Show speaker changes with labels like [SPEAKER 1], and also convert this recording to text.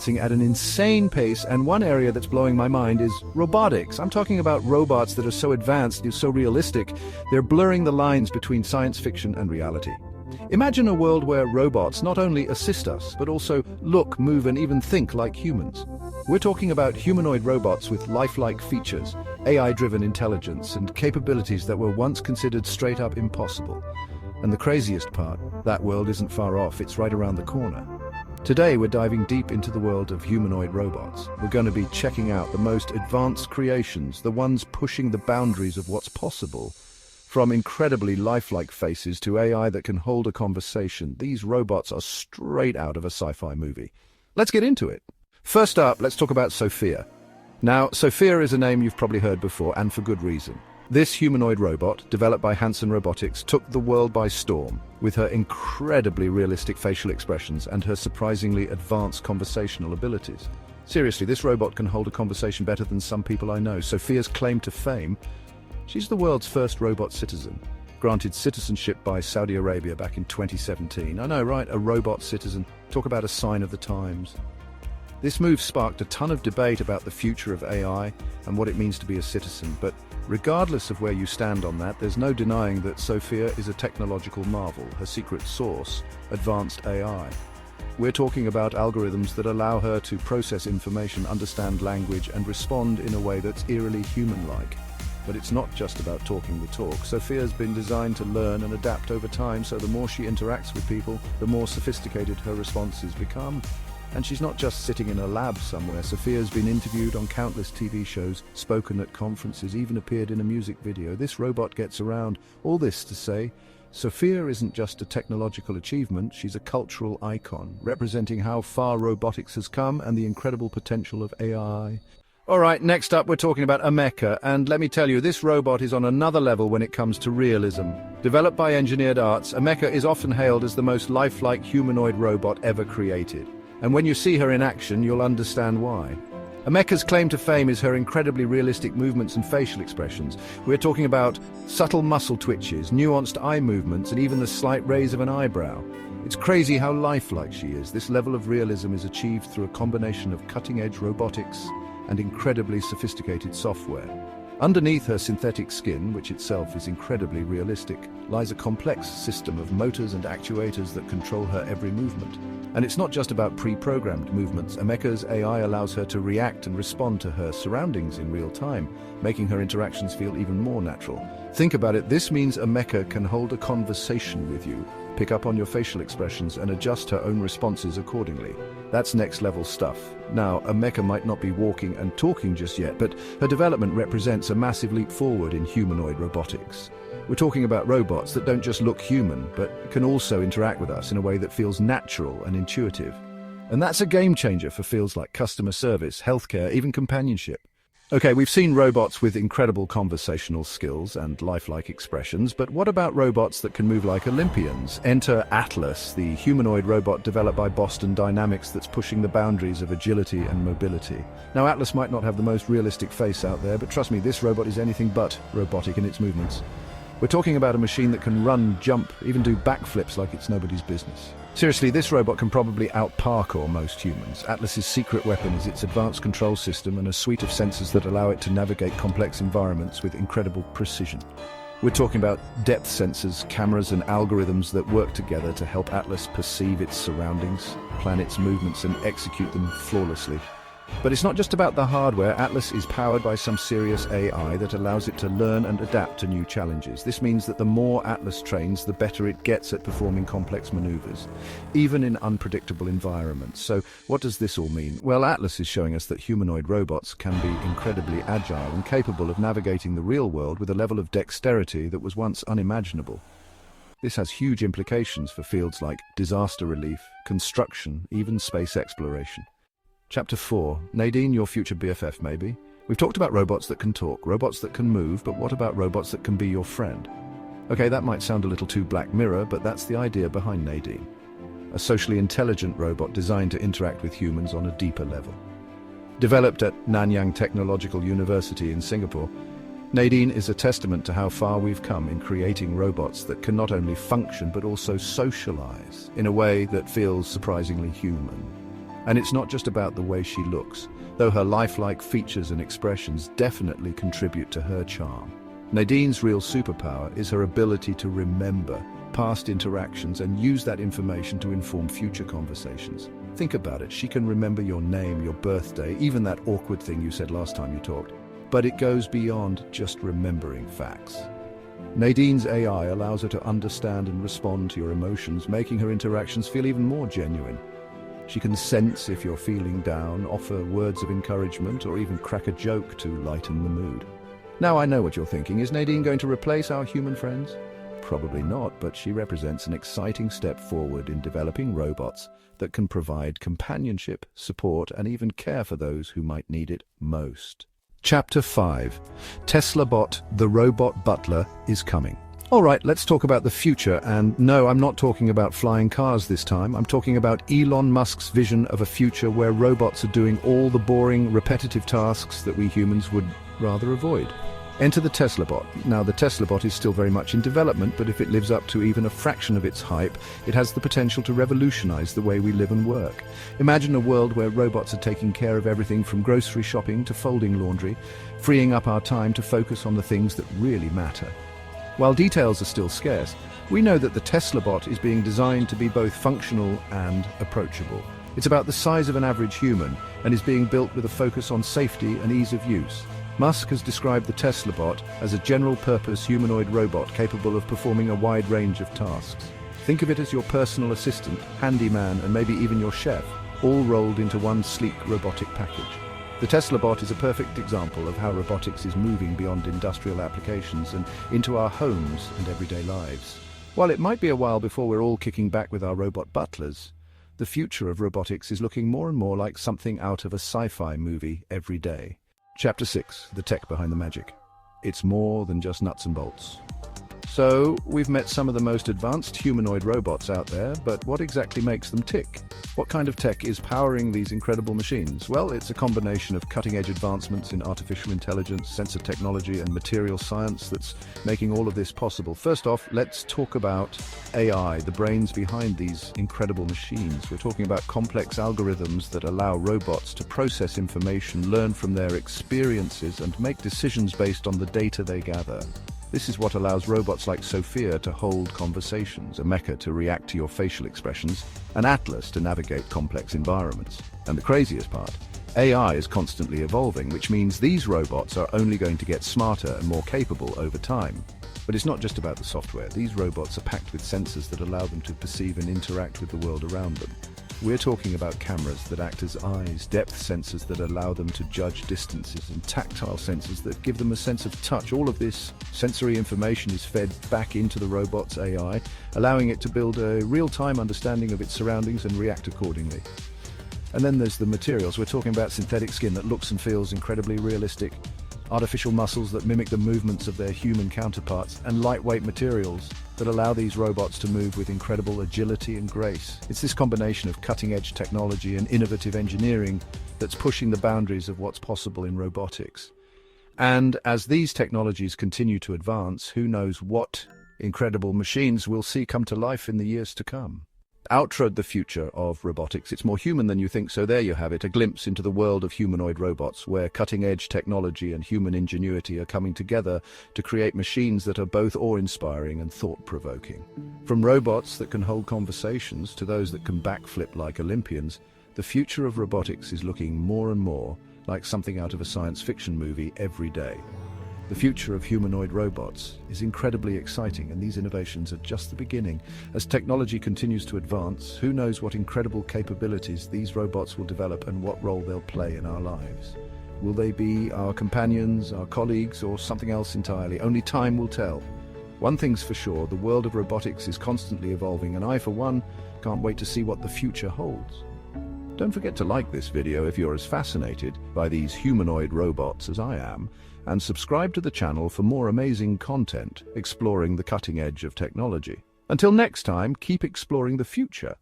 [SPEAKER 1] at an insane pace, and one area that's blowing my mind is robotics. I'm talking about robots that are so advanced, so realistic, they're blurring the lines between science fiction and reality. Imagine a world where robots not only assist us, but also look, move, and even think like humans. We're talking about humanoid robots with lifelike features, AI-driven intelligence, and capabilities that were once considered straight-up impossible. And the craziest part, that world isn't far off, it's right around the corner. Today we're diving deep into the world of humanoid robots. We're going to be checking out the most advanced creations, the ones pushing the boundaries of what's possible. From incredibly lifelike faces to AI that can hold a conversation, these robots are straight out of a sci-fi movie. Let's get into it. First up, let's talk about Sophia. Now, Sophia is a name you've probably heard before, and for good reason. This humanoid robot, developed by Hanson Robotics, took the world by storm with her incredibly realistic facial expressions and her surprisingly advanced conversational abilities. Seriously, this robot can hold a conversation better than some people I know. Sophia's claim to fame: she's the world's first robot citizen, granted citizenship by Saudi Arabia back in 2017. I know, right? A robot citizen. Talk about a sign of the times. This move sparked a ton of debate about the future of AI and what it means to be a citizen, but regardless of where you stand on that, there's no denying that Sophia is a technological marvel, her secret sauce, advanced AI. We're talking about algorithms that allow her to process information, understand language, and respond in a way that's eerily human-like. But it's not just about talking the talk. Sophia's been designed to learn and adapt over time, so the more she interacts with people, the more sophisticated her responses become. And she's not just sitting in a lab somewhere. Sophia's been interviewed on countless TV shows, spoken at conferences, even appeared in a music video. This robot gets around. All this to say, Sophia isn't just a technological achievement, she's a cultural icon, representing how far robotics has come and the incredible potential of AI. Alright, next up we're talking about Ameca, and let me tell you, this robot is on another level when it comes to realism. Developed by Engineered Arts, Ameca is often hailed as the most lifelike humanoid robot ever created. And when you see her in action, you'll understand why. Ameca's claim to fame is her incredibly realistic movements and facial expressions. We're talking about subtle muscle twitches, nuanced eye movements, and even the slight raise of an eyebrow. It's crazy how lifelike she is. This level of realism is achieved through a combination of cutting-edge robotics and incredibly sophisticated software. Underneath her synthetic skin, which itself is incredibly realistic, lies a complex system of motors and actuators that control her every movement. And it's not just about pre-programmed movements. Ameca's AI allows her to react and respond to her surroundings in real time, making her interactions feel even more natural. Think about it, this means Ameca can hold a conversation with you, pick up on your facial expressions, and adjust her own responses accordingly. That's next-level stuff. Now, Ameca might not be walking and talking just yet, but her development represents a massive leap forward in humanoid robotics. We're talking about robots that don't just look human, but can also interact with us in a way that feels natural and intuitive. And that's a game changer for fields like customer service, healthcare, even companionship. Okay, we've seen robots with incredible conversational skills and lifelike expressions, but what about robots that can move like Olympians? Enter Atlas, the humanoid robot developed by Boston Dynamics that's pushing the boundaries of agility and mobility. Now, Atlas might not have the most realistic face out there, but trust me, this robot is anything but robotic in its movements. We're talking about a machine that can run, jump, even do backflips like it's nobody's business. Seriously, this robot can probably out-parkour most humans. Atlas's secret weapon is its advanced control system and a suite of sensors that allow it to navigate complex environments with incredible precision. We're talking about depth sensors, cameras, and algorithms that work together to help Atlas perceive its surroundings, plan its movements, and execute them flawlessly. But it's not just about the hardware. Atlas is powered by some serious AI that allows it to learn and adapt to new challenges. This means that the more Atlas trains, the better it gets at performing complex maneuvers, even in unpredictable environments. So what does this all mean? Well, Atlas is showing us that humanoid robots can be incredibly agile and capable of navigating the real world with a level of dexterity that was once unimaginable. This has huge implications for fields like disaster relief, construction, even space exploration. Chapter 4. Nadine, your future BFF, maybe? We've talked about robots that can talk, robots that can move, but what about robots that can be your friend? Okay, that might sound a little too Black Mirror, but that's the idea behind Nadine. A socially intelligent robot designed to interact with humans on a deeper level. Developed at Nanyang Technological University in Singapore, Nadine is a testament to how far we've come in creating robots that can not only function but also socialize in a way that feels surprisingly human. And it's not just about the way she looks, though her lifelike features and expressions definitely contribute to her charm. Nadine's real superpower is her ability to remember past interactions and use that information to inform future conversations. Think about it, she can remember your name, your birthday, even that awkward thing you said last time you talked. But it goes beyond just remembering facts. Nadine's AI allows her to understand and respond to your emotions, making her interactions feel even more genuine. She can sense if you're feeling down, offer words of encouragement, or even crack a joke to lighten the mood. Now I know what you're thinking, is Nadine going to replace our human friends? Probably not, but she represents an exciting step forward in developing robots that can provide companionship, support, and even care for those who might need it most. Chapter 5. Tesla Bot, the Robot Butler, is coming. All right, let's talk about the future, and no, I'm not talking about flying cars this time. I'm talking about Elon Musk's vision of a future where robots are doing all the boring, repetitive tasks that we humans would rather avoid. Enter the Tesla Bot. Now, the Tesla Bot is still very much in development, but if it lives up to even a fraction of its hype, it has the potential to revolutionize the way we live and work. Imagine a world where robots are taking care of everything from grocery shopping to folding laundry, freeing up our time to focus on the things that really matter. While details are still scarce, we know that the Tesla Bot is being designed to be both functional and approachable. It's about the size of an average human and is being built with a focus on safety and ease of use. Musk has described the Tesla Bot as a general-purpose humanoid robot capable of performing a wide range of tasks. Think of it as your personal assistant, handyman, and maybe even your chef, all rolled into one sleek robotic package. The Tesla Bot is a perfect example of how robotics is moving beyond industrial applications and into our homes and everyday lives. While it might be a while before we're all kicking back with our robot butlers, the future of robotics is looking more and more like something out of a sci-fi movie every day. Chapter 6. The Tech Behind the Magic. It's more than just nuts and bolts. So, we've met some of the most advanced humanoid robots out there, but what exactly makes them tick? What kind of tech is powering these incredible machines? Well, it's a combination of cutting-edge advancements in artificial intelligence, sensor technology, and material science that's making all of this possible. First off, let's talk about AI, the brains behind these incredible machines. We're talking about complex algorithms that allow robots to process information, learn from their experiences, and make decisions based on the data they gather. This is what allows robots like Sophia to hold conversations, a Mecha to react to your facial expressions, an Atlas to navigate complex environments. And the craziest part, AI is constantly evolving, which means these robots are only going to get smarter and more capable over time. But it's not just about the software. These robots are packed with sensors that allow them to perceive and interact with the world around them. We're talking about cameras that act as eyes, depth sensors that allow them to judge distances, and tactile sensors that give them a sense of touch. All of this sensory information is fed back into the robot's AI, allowing it to build a real-time understanding of its surroundings and react accordingly. And then there's the materials. We're talking about synthetic skin that looks and feels incredibly realistic, artificial muscles that mimic the movements of their human counterparts, and lightweight materials that allow these robots to move with incredible agility and grace. It's this combination of cutting-edge technology and innovative engineering that's pushing the boundaries of what's possible in robotics. And as these technologies continue to advance, who knows what incredible machines we'll see come to life in the years to come. Outrode the future of robotics. It's more human than you think, so there you have it, a glimpse into the world of humanoid robots, where cutting-edge technology and human ingenuity are coming together to create machines that are both awe-inspiring and thought-provoking. From robots that can hold conversations to those that can backflip like Olympians, the future of robotics is looking more and more like something out of a science fiction movie every day. The future of humanoid robots is incredibly exciting, and these innovations are just the beginning. As technology continues to advance, who knows what incredible capabilities these robots will develop and what role they'll play in our lives. Will they be our companions, our colleagues, or something else entirely? Only time will tell. One thing's for sure, the world of robotics is constantly evolving, and I, for one, can't wait to see what the future holds. Don't forget to like this video if you're as fascinated by these humanoid robots as I am, and subscribe to the channel for more amazing content exploring the cutting edge of technology. Until next time, keep exploring the future